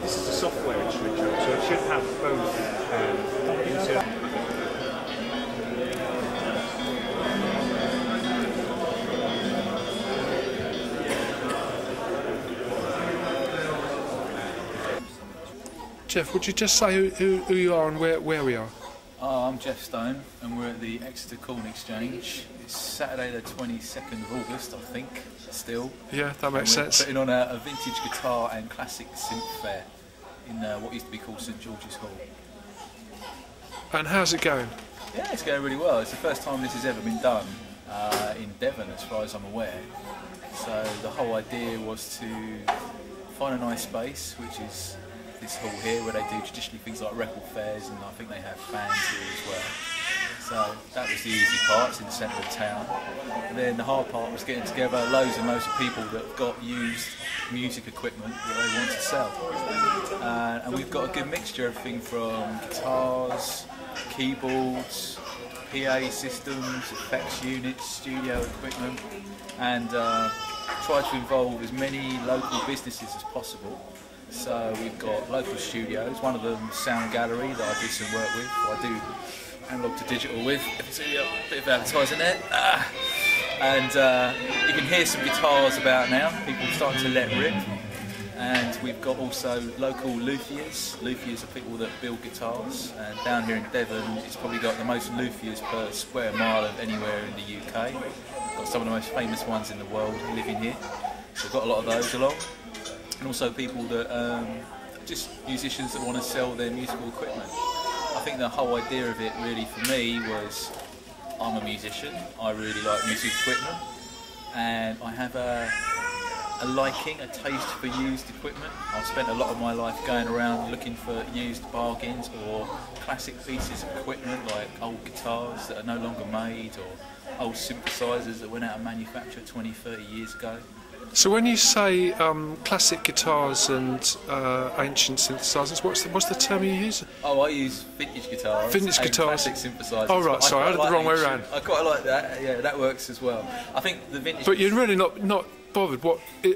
This is a software instrument, so it should have both internal. Jeff, would you just say who you are and where we are? I'm Jef Stone and we're at the Exeter Corn Exchange. It's Saturday the 22nd of August, I think, still. Yeah, that makes sense. Putting on a vintage guitar and classic synth fair in what used to be called St George's Hall. And how's it going? Yeah, it's going really well. It's the first time this has ever been done in Devon, as far as I'm aware. So the whole idea was to find a nice space, which is this hall here, where they do traditionally things like record fairs, and I think they have bands here as well. So that was the easy part. It's in the centre of town. And then the hard part was getting together loads and loads of people that have got used music equipment that they want to sell. And we've got a good mixture, everything from guitars, keyboards, PA systems, effects units, studio equipment, and try to involve as many local businesses as possible. So we've got local studios, one of them Sound Gallery that I do some work with, I do analog to digital with, if you see a bit of advertising there. And you can hear some guitars about now, people starting to let rip. And we've got also local luthiers. Luthiers are people that build guitars, and down here in Devon it's probably got the most luthiers per square mile of anywhere in the UK. We've got some of the most famous ones in the world living here, so we've got a lot of those along. And also people that, just musicians that want to sell their musical equipment. I think the whole idea of it really for me was, I'm a musician, I really like music equipment, and I have a liking, a taste for used equipment. I've spent a lot of my life going around looking for used bargains or classic pieces of equipment like old guitars that are no longer made, or old synthesizers that went out of manufacture 20-30 years ago. So when you say classic guitars and ancient synthesizers, what's the term you use? Oh, I use vintage guitars. Vintage guitars. Classic synthesizers. Oh right, sorry, I had it the wrong way around. I quite like that. Yeah, that works as well. I think the vintage. But you're really not bothered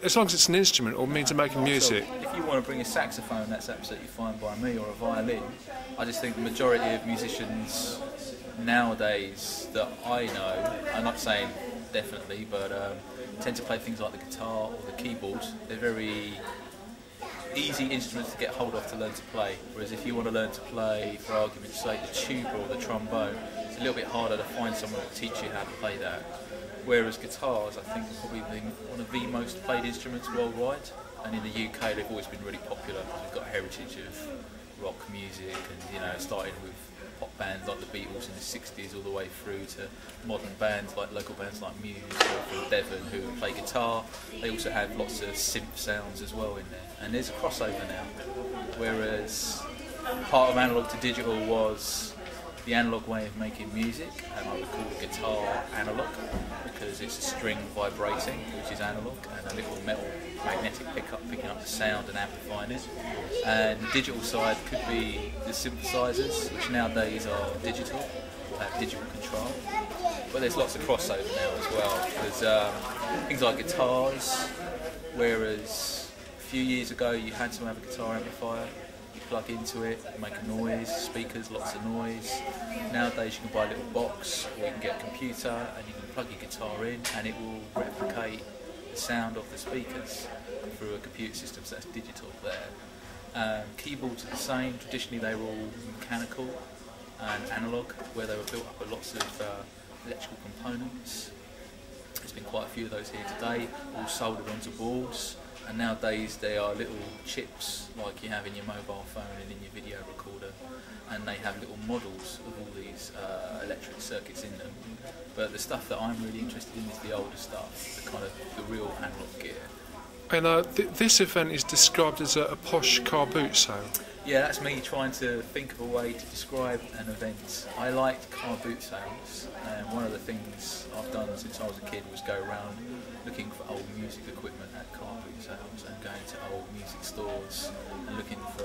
as long as it's an instrument or means of making music. So if you want to bring a saxophone, that's absolutely fine by me, or a violin. I just think the majority of musicians nowadays that I know, I'm not saying definitely, but tend to play things like the guitar or the keyboard. They're very easy instruments to get hold of to learn to play, whereas if you want to learn to play, for argument's sake, the tuba or the trombone, it's a little bit harder to find someone to teach you how to play that. Whereas guitars, I think, are probably one of the most played instruments worldwide, and in the UK they've always been really popular because we've got a heritage of rock music, and starting with pop bands like the Beatles in the 60s all the way through to modern bands like local bands like Muse from Devon who play guitar. They also have lots of synth sounds as well in there, and there's a crossover now, whereas part of analog to digital was the analog way of making music, and I would call the guitar analog because it's a string vibrating, which is analog, and a little metal magnetic pickup picking up the sound and amplifying it. And the digital side could be the synthesizers, which nowadays are digital, or have digital control. But there's lots of crossover now as well. There's things like guitars, whereas a few years ago you had to have a guitar amplifier. You plug into it, make a noise, speakers, lots of noise. Nowadays you can buy a little box, or you can get a computer and you can plug your guitar in and it will replicate the sound of the speakers through a computer system, so that's digital there. Keyboards are the same. Traditionally they were all mechanical and analog, where they were built up with lots of electrical components. There's been quite a few of those here today, all soldered onto boards. And nowadays they are little chips like you have in your mobile phone and in your video recorder, and they have little models of all these electric circuits in them. But the stuff that I'm really interested in is the older stuff, the kind of the real analog gear. And this event is described as a posh car boot sale. Yeah, that's me trying to think of a way to describe an event. I liked car boot sales, and one of the things I've done since I was a kid was go around looking for old music equipment at car boot sales and going to old music stores and looking for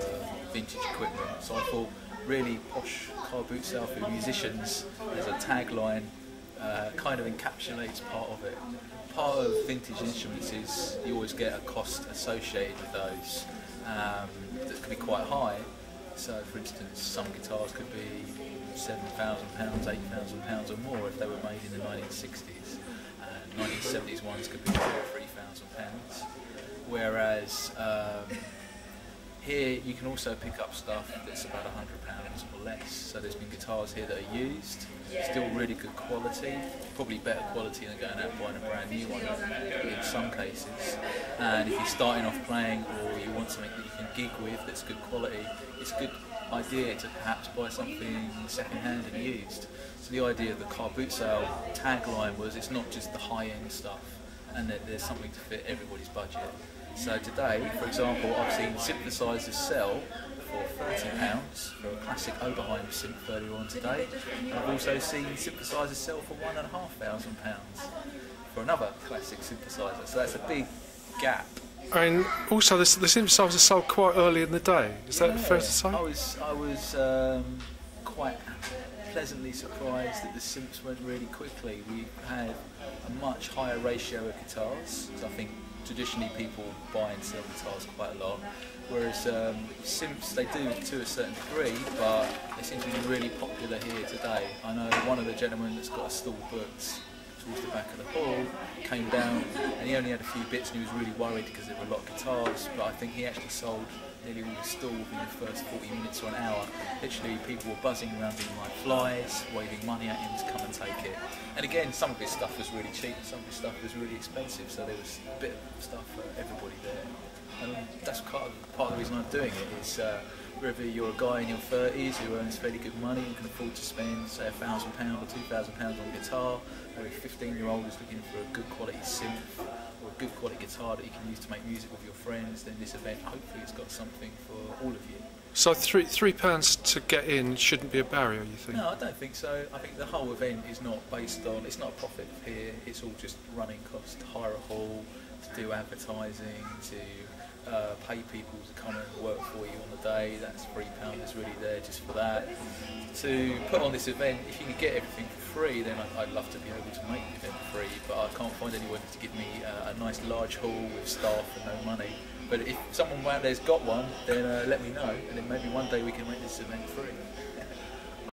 vintage equipment. So I thought really posh car boot sale for musicians as a tagline kind of encapsulates part of it. Part of vintage instruments is you always get a cost associated with those. be quite high. So, for instance, some guitars could be £7,000, £8,000 or more if they were made in the 1960s. And 1970s ones could be £2,000 or £3,000. Whereas here you can also pick up stuff that's about £100 or less. So there's been guitars here that are used, still really good quality, probably better quality than going out and buying a brand new one in some cases. And if you're starting off playing or you want something that you can gig with that's good quality, it's a good idea to perhaps buy something second hand and used. So the idea of the car boot sale tagline was it's not just the high end stuff, and that there's something to fit everybody's budget. So today, for example, I've seen synthesizers sell for £30 for a classic Oberheim synth earlier on today, and I've also seen synthesizers sell for £1,500 for another classic synthesizer. So that's a big gap. And also, the synthesizers sold quite early in the day. Is that fair to say? I was quite pleasantly surprised that the synths went really quickly. We had a much higher ratio of guitars. So I think traditionally people buy and sell guitars quite a lot, whereas synths they do to a certain degree, but they seem to be really popular here today. I know one of the gentlemen that's got a stall booked towards the back of the hall came down and he only had a few bits and he was really worried because there were a lot of guitars, but I think he actually sold nearly all the stall within the first 40 minutes or an hour. Literally people were buzzing around him like flies, waving money at him to come and take it. And again, some of his stuff was really cheap, some of his stuff was really expensive, so there was a bit of stuff for everybody there. And that's part of the reason I'm doing it is whether you're a guy in your 30s who earns fairly good money and can afford to spend say £1,000 or £2,000 on guitar, or a 15-year-old who's looking for a good quality synth or a good quality guitar that you can use to make music with your friends, then this event hopefully has got something for all of you. So £3 to get in shouldn't be a barrier, you think? No, I don't think so. I think the whole event is not based on, it's not a profit here, it's all just running costs to hire a hall, to do advertising, to pay people to come and work for you on the day. That's £3 is really there just for that. To put on this event, if you could get everything for free, then I'd love to be able to make the event free, but I can't find anyone to give me a nice large hall with staff and no money. But if someone out there's got one, then let me know, and then maybe one day we can make this event free.